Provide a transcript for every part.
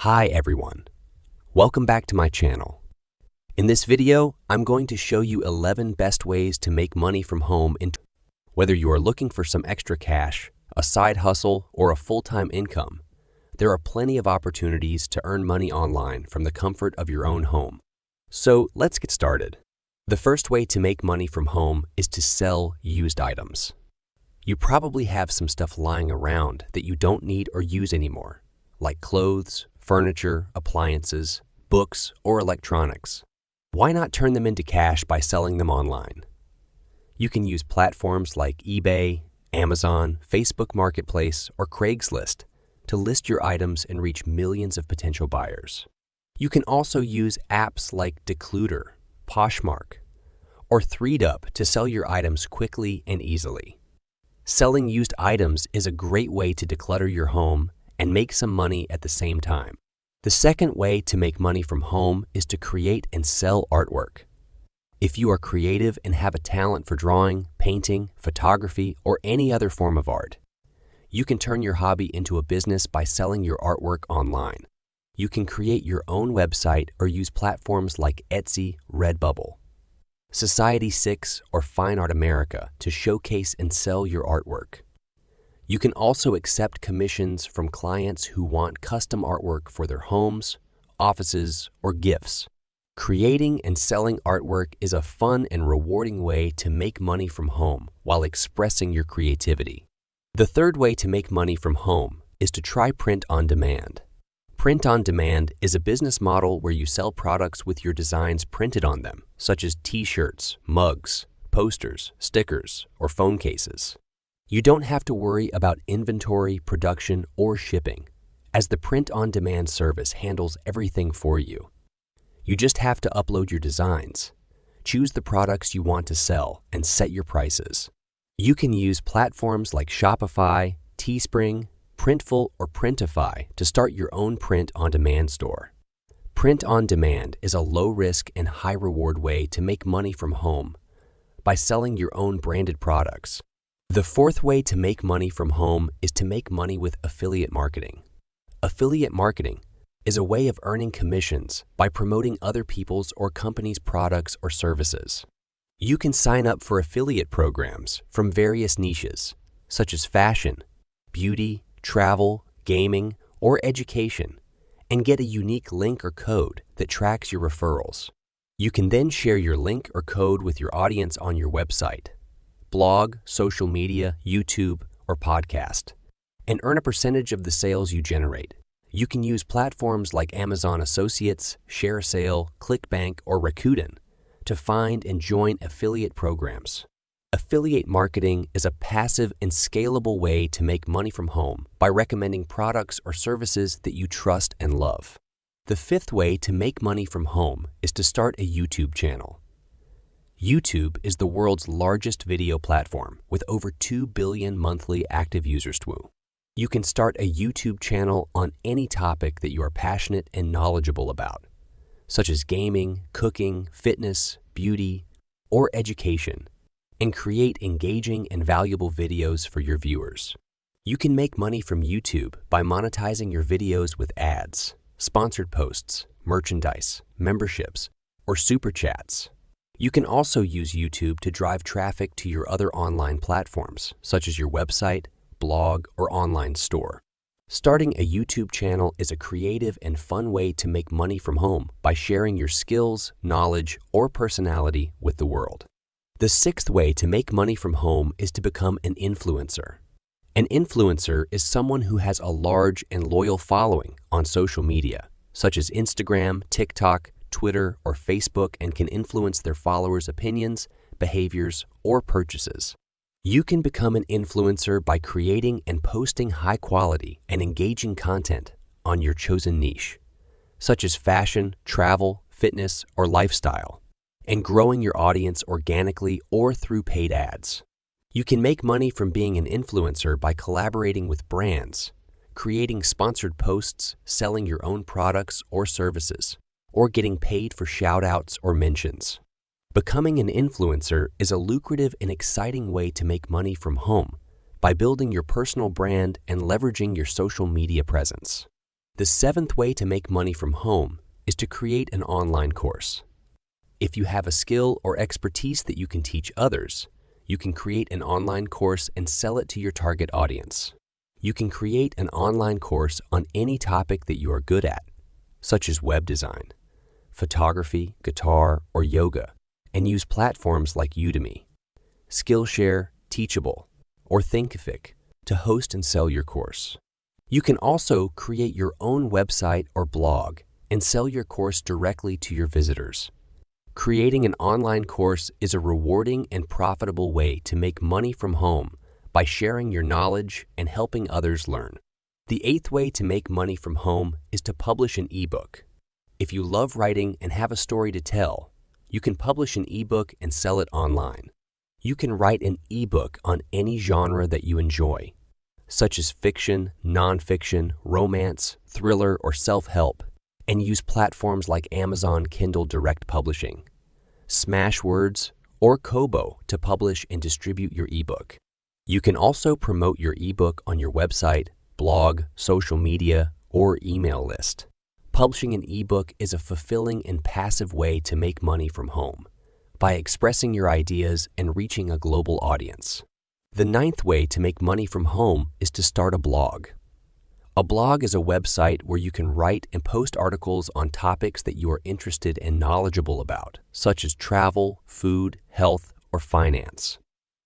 Hi everyone, welcome back to my channel. In this video, I'm going to show you 11 best ways to make money from home. Whether you are looking for some extra cash, a side hustle, or a full-time income, there are plenty of opportunities to earn money online from the comfort of your own home. So let's get started. The first way to make money from home is to sell used items. You probably have some stuff lying around that you don't need or use anymore, like clothes, furniture, appliances, books, or electronics. Why not turn them into cash by selling them online? You can use platforms like eBay, Amazon, Facebook Marketplace, or Craigslist to list your items and reach millions of potential buyers. You can also use apps like Declutter, Poshmark, or ThreedUp to sell your items quickly and easily. Selling used items is a great way to declutter your home and make some money at the same time. The second way to make money from home is to create and sell artwork. If you are creative and have a talent for drawing, painting, photography, or any other form of art, you can turn your hobby into a business by selling your artwork online. You can create your own website or use platforms like Etsy, Redbubble, Society6, or Fine Art America to showcase and sell your artwork. You can also accept commissions from clients who want custom artwork for their homes, offices, or gifts. Creating and selling artwork is a fun and rewarding way to make money from home while expressing your creativity. The third way to make money from home is to try print on demand. Print on demand is a business model where you sell products with your designs printed on them, such as t-shirts, mugs, posters, stickers, or phone cases. You don't have to worry about inventory, production, or shipping, as the print-on-demand service handles everything for you. You just have to upload your designs, choose the products you want to sell, and set your prices. You can use platforms like Shopify, Teespring, Printful, or Printify to start your own print-on-demand store. Print-on-demand is a low-risk and high-reward way to make money from home by selling your own branded products. The fourth way to make money from home is to make money with affiliate marketing. Affiliate marketing is a way of earning commissions by promoting other people's or companies' products or services. You can sign up for affiliate programs from various niches, such as fashion, beauty, travel, gaming, or education, and get a unique link or code that tracks your referrals. You can then share your link or code with your audience on your website, blog, social media, YouTube, or podcast, and earn a percentage of the sales you generate. You can use platforms like Amazon Associates, ShareASale, ClickBank, or Rakuten to find and join affiliate programs. Affiliate marketing is a passive and scalable way to make money from home by recommending products or services that you trust and love. The fifth way to make money from home is to start a YouTube channel. YouTube is the world's largest video platform with over 2 billion monthly active users. You can start a YouTube channel on any topic that you are passionate and knowledgeable about, such as gaming, cooking, fitness, beauty, or education, and create engaging and valuable videos for your viewers. You can make money from YouTube by monetizing your videos with ads, sponsored posts, merchandise, memberships, or super chats. You can also use YouTube to drive traffic to your other online platforms, such as your website, blog, or online store. Starting a YouTube channel is a creative and fun way to make money from home by sharing your skills, knowledge, or personality with the world. The sixth way to make money from home is to become an influencer. An influencer is someone who has a large and loyal following on social media, such as Instagram, TikTok, Twitter, or Facebook, and can influence their followers' opinions, behaviors, or purchases. You can become an influencer by creating and posting high-quality and engaging content on your chosen niche, such as fashion, travel, fitness, or lifestyle, and growing your audience organically or through paid ads. You can make money from being an influencer by collaborating with brands, creating sponsored posts, selling your own products or services, or getting paid for shout-outs or mentions. Becoming an influencer is a lucrative and exciting way to make money from home by building your personal brand and leveraging your social media presence. The 7th way to make money from home is to create an online course. If you have a skill or expertise that you can teach others, you can create an online course and sell it to your target audience. You can create an online course on any topic that you are good at, such as web design, photography, guitar, or yoga, and use platforms like Udemy, Skillshare, Teachable, or Thinkific to host and sell your course. You can also create your own website or blog and sell your course directly to your visitors. Creating an online course is a rewarding and profitable way to make money from home by sharing your knowledge and helping others learn. The 8th way to make money from home is to publish an ebook. If you love writing and have a story to tell, you can publish an ebook and sell it online. You can write an ebook on any genre that you enjoy, such as fiction, nonfiction, romance, thriller, or self-help, and use platforms like Amazon Kindle Direct Publishing, Smashwords, or Kobo to publish and distribute your ebook. You can also promote your ebook on your website, blog, social media, or email list. Publishing an ebook is a fulfilling and passive way to make money from home by expressing your ideas and reaching a global audience. The 9th way to make money from home is to start a blog. A blog is a website where you can write and post articles on topics that you are interested and knowledgeable about, such as travel, food, health, or finance.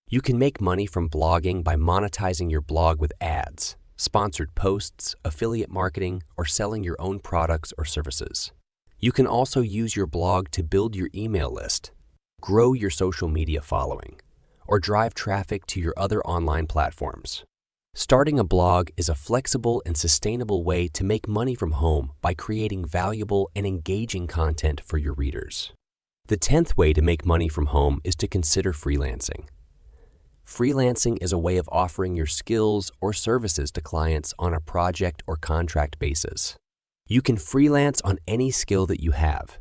You can make money from blogging by monetizing your blog with ads, sponsored posts, affiliate marketing, or selling your own products or services. You can also use your blog to build your email list, grow your social media following, or drive traffic to your other online platforms. Starting a blog is a flexible and sustainable way to make money from home by creating valuable and engaging content for your readers. The 10th way to make money from home is to consider freelancing. Freelancing is a way of offering your skills or services to clients on a project or contract basis. You can freelance on any skill that you have,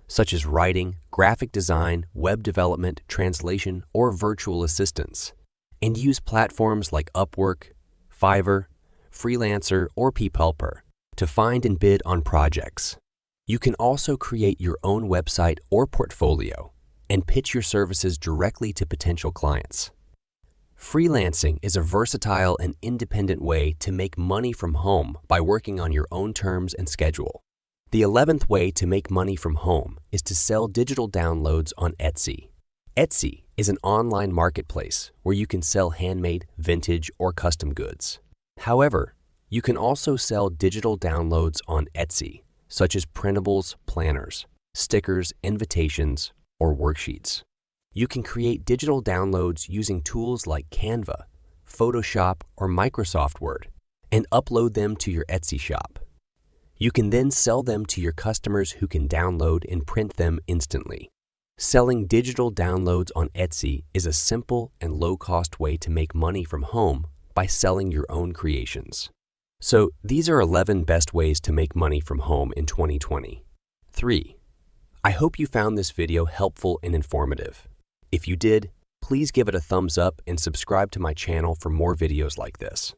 such as writing, graphic design, web development, translation, or virtual assistance, and use platforms like Upwork, Fiverr, Freelancer, or PeopleHelper to find and bid on projects. You can also create your own website or portfolio and pitch your services directly to potential clients. Freelancing is a versatile and independent way to make money from home by working on your own terms and schedule. The 11th way to make money from home is to sell digital downloads on Etsy. Etsy is an online marketplace where you can sell handmade, vintage, or custom goods. However, you can also sell digital downloads on Etsy, such as printables, planners, stickers, invitations, or worksheets. You can create digital downloads using tools like Canva, Photoshop, or Microsoft Word, and upload them to your Etsy shop. You can then sell them to your customers who can download and print them instantly. Selling digital downloads on Etsy is a simple and low-cost way to make money from home by selling your own creations. So these are 11 best ways to make money from home in 2020. 3. I hope you found this video helpful and informative. If you did, please give it a thumbs up and subscribe to my channel for more videos like this.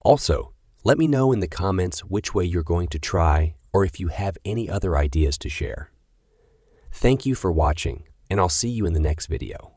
Also, let me know in the comments which way you're going to try or if you have any other ideas to share. Thank you for watching, and I'll see you in the next video.